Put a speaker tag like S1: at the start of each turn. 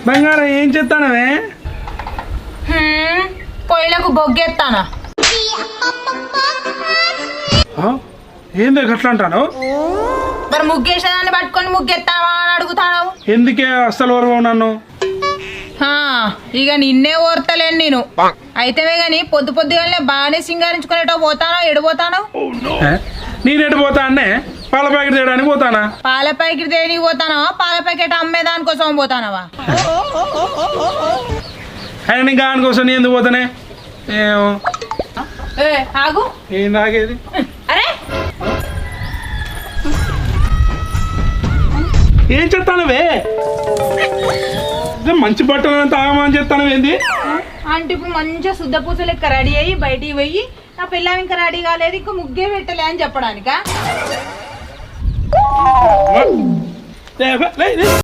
S1: బంగారం ఏం చేస్తానవే?
S2: పొయ్యిలకు బొగ్గెత్తానా.
S1: ఏంది అట్లా అంటాను?
S2: మరి ముగ్గేసేదాన్ని పట్టుకొని ముగ్గెత్తావా అని అడుగుతాను.
S1: ఎందుకే అస్సలు ఓర్వవు నన్ను?
S2: ఇక నిన్నే ఓర్తలేను నేను. అయితేవే గాని పొద్దుగానే బాగానే సింగారించుకునేటో పోతానో ఎడిపోతాను.
S1: నేను ఎడిపోతా అన్నే పాల ప్యాకెట్ తేయడానికి పోతానా?
S2: పాల ప్యాకెట్ దేనికి పోతానవా? పాల ప్యాకెట్ అమ్మేదాని కోసం పోతానవా?
S1: ఆయన ఇంకా దానికోసం నేను ఎందుకు పోతానే?
S2: ఆగు.
S1: ఏం తాగేది?
S2: అరే
S1: ఏం చెప్తానవే? మంచి బట్టలు తాగమని చెప్తాను ఏంది
S2: అంటే ఇప్పుడు మంచిగా శుద్ధ పూసలు లెక్క రెడీ అయ్యి బయటికి పోయి నా పిల్లం ఇంకా రెడీ కాలేదు ఇంకా ముగ్గే పెట్టలే అని చెప్పడానికా?